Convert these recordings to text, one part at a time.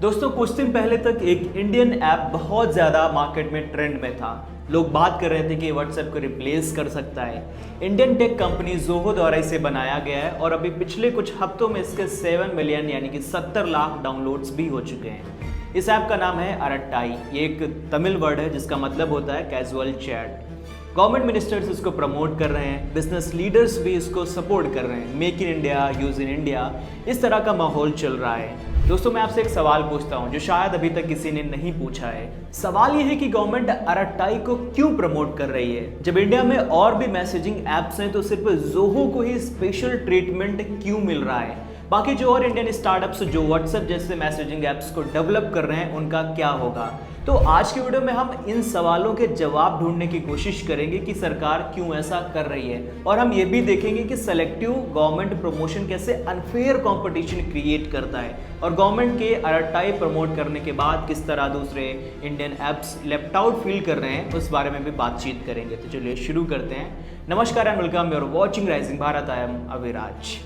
दोस्तों कुछ दिन पहले तक एक इंडियन ऐप बहुत ज़्यादा मार्केट में ट्रेंड में था। लोग बात कर रहे थे कि व्हाट्सएप को रिप्लेस कर सकता है। इंडियन टेक कंपनी जोहो द्वारा इसे बनाया गया है और अभी पिछले कुछ हफ्तों में इसके 7 मिलियन यानी कि 70 लाख डाउनलोड्स भी हो चुके हैं। इस ऐप का नाम है अरट्टाई। ये एक तमिल वर्ड है जिसका मतलब होता है कैजुअल चैट। गवर्नमेंट मिनिस्टर्स इसको प्रमोट कर रहे हैं, बिजनेस लीडर्स भी इसको सपोर्ट कर रहे हैं। Make in India, use in India, इस तरह का माहौल चल रहा है। दोस्तों मैं आपसे एक सवाल पूछता हूं जो शायद अभी तक किसी ने नहीं पूछा है। सवाल ये है कि गवर्नमेंट अरट्टाई को क्यों प्रमोट कर रही है? जब इंडिया में और भी मैसेजिंग ऐप्स हैं तो सिर्फ जोहो को ही स्पेशल ट्रीटमेंट क्यों मिल रहा है? बाकी जो और इंडियन स्टार्टअप्स जो व्हाट्सएप जैसे मैसेजिंग ऐप्स को डेवलप कर रहे हैं उनका क्या होगा? तो आज के वीडियो में हम इन सवालों के जवाब ढूंढने की कोशिश करेंगे कि सरकार क्यों ऐसा कर रही है, और हम ये भी देखेंगे कि सेलेक्टिव गवर्नमेंट प्रमोशन कैसे अनफेयर कंपटीशन क्रिएट करता है और गवर्नमेंट के अरट्टाई प्रमोट करने के बाद किस तरह दूसरे Indian apps left out feel कर रहे हैं, उस बारे में भी बातचीत करेंगे। तो चलिए शुरू करते हैं। नमस्कार and welcome, you are watching rising Bharat. I am Aviraj.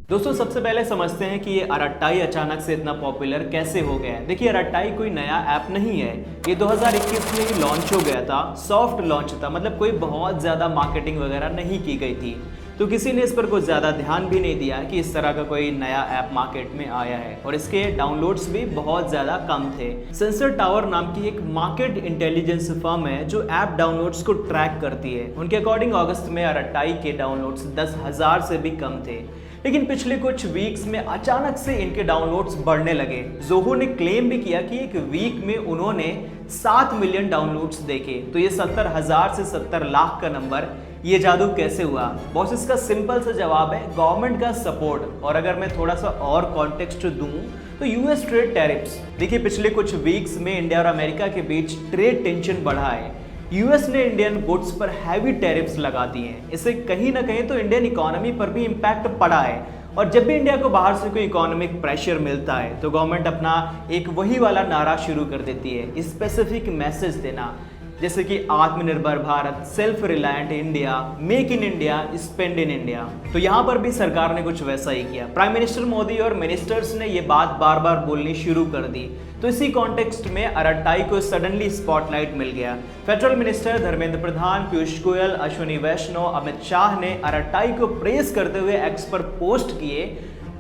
दोस्तों सबसे पहले समझते हैं कि ये अरट्टाई अचानक से इतना पॉपुलर कैसे हो गया है। देखिए अरट्टाई कोई नया ऐप नहीं है, ये 2021 में ही लॉन्च हो गया था। सॉफ्ट लॉन्च था, मतलब कोई बहुत ज़्यादा मार्केटिंग वगैरह नहीं की गई थी, तो किसी ने इस पर कुछ ज़्यादा ध्यान भी नहीं दिया कि इस तरह का कोई नया ऐप मार्केट में आया है, और इसके डाउनलोड्स भी बहुत ज़्यादा कम थे। सेंसर टावर नाम की एक मार्केट इंटेलिजेंस फर्म है जो ऐप डाउनलोड्स को ट्रैक करती है। उनके अकॉर्डिंग अगस्त में अरट्टाई के डाउनलोड्स 10,000 से भी कम थे, लेकिन पिछले कुछ वीक्स में अचानक से इनके डाउनलोड्स बढ़ने लगे। जोहो ने क्लेम भी किया कि एक वीक में उन्होंने 7 मिलियन डाउनलोड्स देखे। तो ये 70,000 से 70 लाख का नंबर, ये जादू कैसे हुआ? बॉस इसका सिंपल सा जवाब है गवर्नमेंट का सपोर्ट। और अगर मैं थोड़ा सा और कॉन्टेक्स्ट दूं तो यूएस ट्रेड टैरिफ्स। देखिए पिछले कुछ वीक्स में इंडिया और अमेरिका के बीच ट्रेड टेंशन बढ़ा है। यूएस ने इंडियन गुड्स पर हैवी टैरिफ्स लगा दिए हैं। इससे कहीं ना कहीं तो इंडियन इकोनॉमी पर भी इम्पैक्ट पड़ा है। और जब भी इंडिया को बाहर से कोई इकोनॉमिक प्रेशर मिलता है तो गवर्नमेंट अपना एक वही वाला नारा शुरू कर देती है, स्पेसिफिक मैसेज देना, जैसे कि आत्मनिर्भर Bharat, self reliant India, make in India, spend in India. तो यहाँ पर भी सरकार ने कुछ वैसा ही किया। प्राइम मिनिस्टर मोदी और मिनिस्टर्स ने ये बात बार बार बोलनी शुरू कर दी। तो इसी कॉन्टेक्स्ट में अरट्टाई को सडनली स्पॉटलाइट मिल गया। फेडरल मिनिस्टर धर्मेंद्र प्रधान, पीयूष गोयल, अश्विनी वैष्णव, अमित शाह ने अरट्टाई को प्रेस करते हुए एक्स पर पोस्ट किए।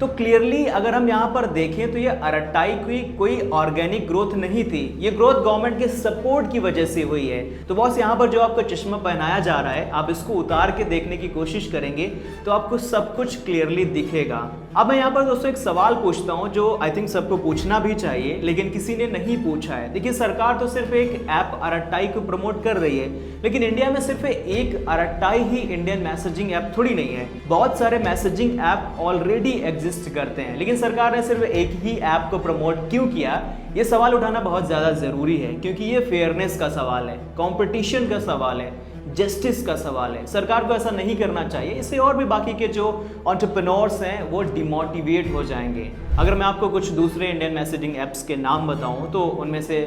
तो क्लियरली अगर हम यहाँ पर देखें तो ये अरट्टाई की कोई ऑर्गेनिक ग्रोथ नहीं थी, ये ग्रोथ गवर्नमेंट के सपोर्ट की वजह से हुई है। तो बॉस यहाँ पर जो आपको चश्मा पहनाया जा रहा है, आप इसको उतार के देखने की कोशिश करेंगे तो आपको सब कुछ क्लियरली दिखेगा। अब मैं यहाँ पर दोस्तों एक सवाल पूछता हूँ जो आई थिंक सबको पूछना भी चाहिए, लेकिन किसी ने नहीं पूछा है। देखिए सरकार तो सिर्फ एक ऐप अरट्टाई को प्रमोट कर रही है, लेकिन इंडिया में सिर्फ एक अरट्टाई ही इंडियन मैसेजिंग ऐप थोड़ी नहीं है। बहुत सारे मैसेजिंग ऐप ऑलरेडी एग्जिस्ट करते हैं, लेकिन सरकार ने सिर्फ एक ही ऐप को प्रमोट क्यों किया? ये सवाल उठाना बहुत ज़्यादा ज़रूरी है, क्योंकि ये फेयरनेस का सवाल है, कंपटीशन का सवाल है, जस्टिस का सवाल है। सरकार को ऐसा नहीं करना चाहिए, इससे और भी बाकी के जो एंटरप्रेन्योर्स हैं वो डिमोटिवेट हो जाएंगे। अगर मैं आपको कुछ दूसरे इंडियन मैसेजिंग ऐप्स के नाम बताऊं तो उनमें से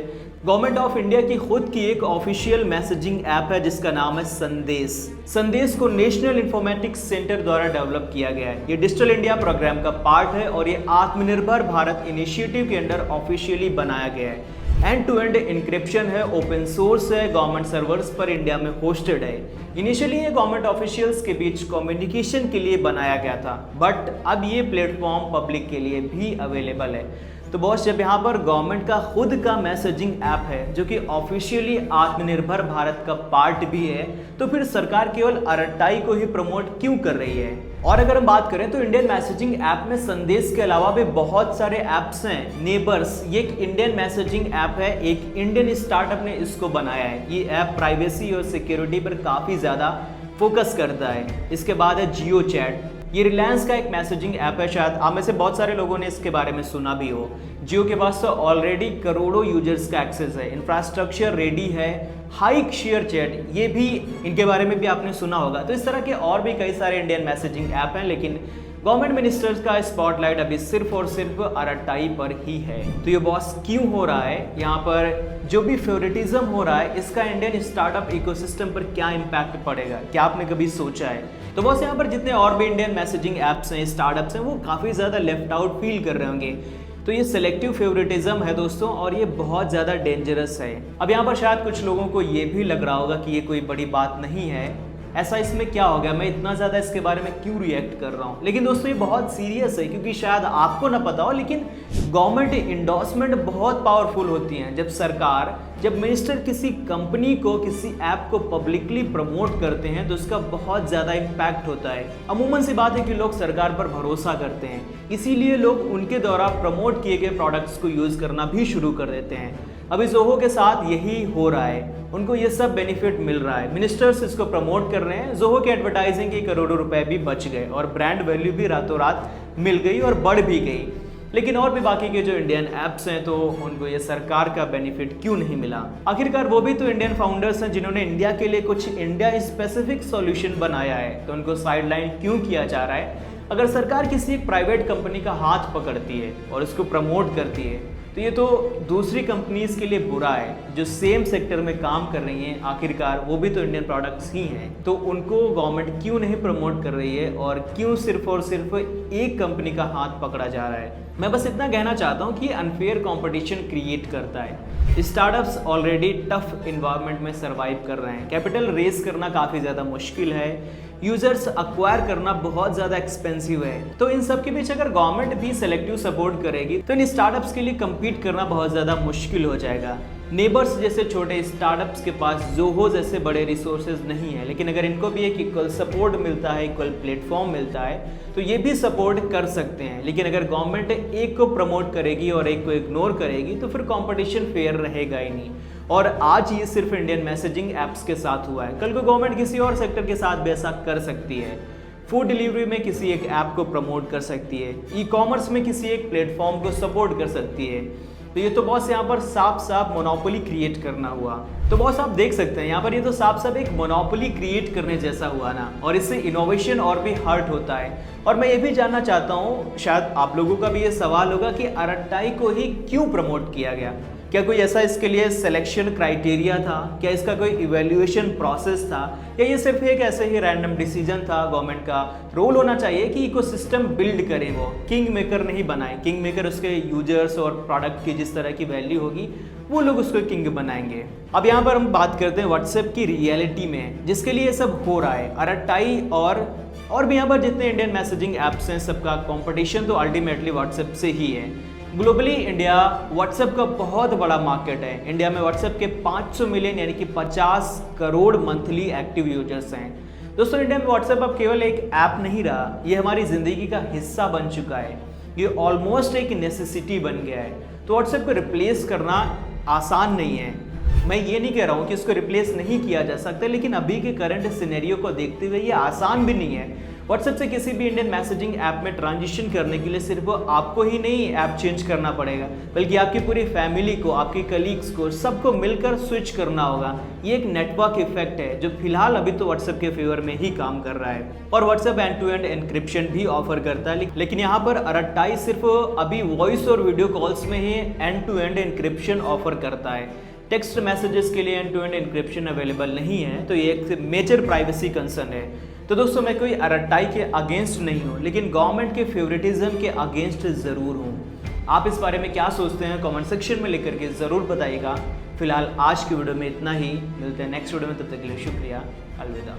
गवर्नमेंट ऑफ इंडिया की खुद की एक ऑफिशियल मैसेजिंग ऐप है जिसका नाम है संदेश। संदेश को नेशनल इंफॉर्मेटिक्स सेंटर द्वारा डेवलप किया गया है। ये डिजिटल इंडिया प्रोग्राम का पार्ट है और ये आत्मनिर्भर भारत इनिशिएटिव के अंडर ऑफिशियली बनाया गया है। एंड टू एंड इंक्रिप्शन है, ओपन सोर्स है, गवर्नमेंट सर्वर्स पर इंडिया में होस्टेड है। इनिशियली ये गवर्नमेंट ऑफिशियल्स के बीच कम्युनिकेशन के लिए बनाया गया था, बट अब ये प्लेटफॉर्म पब्लिक के लिए भी अवेलेबल है। तो बॉस जब यहाँ पर गवर्नमेंट का खुद का मैसेजिंग ऐप है जो कि ऑफिशियली आत्मनिर्भर भारत का पार्ट भी है, तो फिर सरकार केवल अरट्टाई को ही प्रमोट क्यों कर रही है? और अगर हम बात करें तो इंडियन मैसेजिंग ऐप में संदेश के अलावा भी बहुत सारे ऐप्स हैं। नेबर्स ये एक इंडियन मैसेजिंग ऐप है, एक इंडियन स्टार्टअप ने इसको बनाया है। ये ऐप प्राइवेसी और सिक्योरिटी पर काफ़ी ज़्यादा फोकस करता है। इसके बाद है जियो चैट, ये रिलायंस का एक मैसेजिंग ऐप है। शायद आप में से बहुत सारे लोगों ने इसके बारे में सुना भी हो। जियो के पास तो ऑलरेडी करोड़ों यूजर्स का एक्सेस है, इंफ्रास्ट्रक्चर रेडी है। हाइक शेयर चैट, ये भी इनके बारे में भी आपने सुना होगा। तो इस तरह के और भी कई सारे इंडियन मैसेजिंग ऐप हैं, लेकिन गवर्नमेंट मिनिस्टर्स का स्पॉटलाइट अभी सिर्फ और सिर्फ अरट्टाई पर ही है। तो ये बॉस क्यों हो रहा है, यहाँ पर जो भी फेवरेटिज्म हो रहा है इसका इंडियन स्टार्टअप इकोसिस्टम पर क्या इम्पैक्ट पड़ेगा, क्या आपने कभी सोचा है? तो बॉस यहाँ पर जितने और भी इंडियन मैसेजिंग ऐप्स हैं, स्टार्टअप्स हैं, वो काफ़ी ज़्यादा लेफ्ट आउट फील कर रहे होंगे। तो ये सिलेक्टिव फेवरेटिज्म है दोस्तों, और ये बहुत ज़्यादा डेंजरस है। अब यहाँ पर शायद कुछ लोगों को ये भी लग रहा होगा कि ये कोई बड़ी बात नहीं है, ऐसा इसमें क्या हो गया, मैं इतना ज़्यादा इसके बारे में क्यों रिएक्ट कर रहा हूँ। लेकिन दोस्तों ये बहुत सीरियस है, क्योंकि शायद आपको ना पता हो लेकिन गवर्नमेंट इंडोर्समेंट बहुत पावरफुल होती हैं। जब मिनिस्टर किसी कंपनी को, किसी ऐप को पब्लिकली प्रमोट करते हैं तो उसका बहुत ज़्यादा इम्पैक्ट होता है। अमूमन सी बात है कि लोग सरकार पर भरोसा करते हैं, इसीलिए लोग उनके द्वारा प्रमोट किए गए प्रोडक्ट्स को यूज़ करना भी शुरू कर देते हैं। अभी जोहो के साथ यही हो रहा है, उनको ये सब बेनिफिट मिल रहा है, मिनिस्टर्स इसको प्रमोट कर रहे हैं। जोहो के एडवर्टाइजिंग के करोड़ों रुपए भी बच गए और ब्रांड वैल्यू भी रातों रात मिल गई और बढ़ भी गई। लेकिन और भी बाकी के जो इंडियन ऐप्स हैं तो उनको ये सरकार का बेनिफिट क्यों नहीं मिला? आखिरकार वो भी तो इंडियन फाउंडर्स हैं जिन्होंने इंडिया के लिए कुछ इंडिया स्पेसिफिक सॉल्यूशन बनाया है, तो उनको साइडलाइन क्यों किया जा रहा है? अगर सरकार किसी एक प्राइवेट कंपनी का हाथ पकड़ती है और उसको प्रमोट करती है तो ये तो दूसरी कंपनीज के लिए बुरा है जो सेम सेक्टर में काम कर रही हैं। आखिरकार वो भी तो इंडियन प्रोडक्ट्स ही हैं, तो उनको गवर्नमेंट क्यों नहीं प्रमोट कर रही है और क्यों सिर्फ और सिर्फ एक कंपनी का हाथ पकड़ा जा रहा है? मैं बस इतना कहना चाहता हूँ कि अनफेयर कंपटीशन क्रिएट करता है। स्टार्टअप्स ऑलरेडी टफ इन्वायरमेंट में सर्वाइव कर रहे हैं, कैपिटल रेस करना काफ़ी ज़्यादा मुश्किल है, यूजर्स अक्वायर करना बहुत ज़्यादा एक्सपेंसिव है। तो इन सब के बीच अगर गवर्नमेंट भी सेलेक्टिव सपोर्ट करेगी तो इन स्टार्टअप्स के लिए कम्पीट करना बहुत ज़्यादा मुश्किल हो जाएगा। नेबर्स जैसे छोटे स्टार्टअप्स के पास जोहो जैसे बड़े रिसोर्सेज नहीं है, लेकिन अगर इनको भी एक इक्वल सपोर्ट मिलता है, इक्वल प्लेटफॉर्म मिलता है तो ये भी सपोर्ट कर सकते हैं। लेकिन अगर गवर्नमेंट एक को प्रमोट करेगी और एक को इग्नोर करेगी तो फिर कंपटीशन फेयर रहेगा ही नहीं। और आज ये सिर्फ इंडियन मैसेजिंग ऐप्स के साथ हुआ है, कल को गवर्नमेंट किसी और सेक्टर के साथ भी ऐसा कर सकती है। फूड डिलीवरी में किसी एक ऐप को प्रमोट कर सकती है, ई कॉमर्स में किसी एक प्लेटफॉर्म को सपोर्ट कर सकती है। तो ये तो बॉस यहाँ पर साफ साफ मोनोपोली क्रिएट करना हुआ। तो बॉस आप देख सकते हैं यहाँ पर ये तो साफ साफ एक मोनोपोली क्रिएट करने जैसा हुआ ना, और इससे इनोवेशन और भी हर्ट होता है। और मैं ये भी जानना चाहता हूँ, शायद आप लोगों का भी ये सवाल होगा कि अरट्टाई को ही क्यों प्रमोट किया गया? क्या कोई ऐसा इसके लिए सिलेक्शन क्राइटेरिया था? क्या इसका कोई इवैल्यूएशन प्रोसेस था? या ये सिर्फ एक ऐसे ही रैंडम डिसीजन था? गवर्नमेंट का रोल होना चाहिए कि इकोसिस्टम बिल्ड करें, वो किंग मेकर नहीं बनाए। किंग मेकर उसके यूजर्स और प्रोडक्ट की जिस तरह की वैल्यू होगी वो लोग उसको किंग बनाएंगे। अब यहाँ पर हम बात करते हैं व्हाट्सएप की रियलिटी में, जिसके लिए सब हो रहा है। अरट्टाई और भी यहाँ पर जितने इंडियन मैसेजिंग ऐप्स हैं सबका कॉम्पिटिशन तो अल्टीमेटली व्हाट्सएप से ही है। ग्लोबली इंडिया व्हाट्सएप का बहुत बड़ा मार्केट है। इंडिया में व्हाट्सएप के 500 मिलियन यानी कि 50 करोड़ मंथली एक्टिव यूजर्स हैं। दोस्तों इंडिया में व्हाट्सएप अब केवल एक ऐप नहीं रहा, ये हमारी ज़िंदगी का हिस्सा बन चुका है। ये ऑलमोस्ट एक नेसेसिटी बन गया है। तो व्हाट्सएप को रिप्लेस करना आसान नहीं है। मैं ये नहीं कह रहा हूँ कि इसको रिप्लेस नहीं किया जा सकता, लेकिन अभी के करंट सिनेरियो को देखते हुए ये आसान भी नहीं है। व्हाट्सएप से किसी भी इंडियन मैसेजिंग ऐप में ट्रांजिशन करने के लिए सिर्फ आपको ही नहीं ऐप चेंज करना पड़ेगा, बल्कि आपकी पूरी फैमिली को, आपके कलीग्स को, सबको मिलकर स्विच करना होगा। ये एक नेटवर्क इफेक्ट है जो फिलहाल अभी तो व्हाट्सएप के फेवर में ही काम कर रहा है। और WhatsApp end to end encryption भी ऑफर करता है, लेकिन यहाँ पर अरट्टाई सिर्फ अभी वॉइस और वीडियो कॉल्स में ही end to end encryption offer करता है। टेक्स्ट मैसेजेस के लिए end to end encryption available नहीं है, तो ये एक मेजर प्राइवेसी कंसर्न है। तो दोस्तों मैं कोई अरट्टाई के अगेंस्ट नहीं हूँ, लेकिन गवर्नमेंट के फेवरेटिज्म के अगेंस्ट ज़रूर हूँ। आप इस बारे में क्या सोचते हैं कमेंट सेक्शन में लिख करके ज़रूर बताइएगा। फिलहाल आज की वीडियो में इतना ही, मिलते हैं नेक्स्ट वीडियो में, तब तक के लिए शुक्रिया, अलविदा।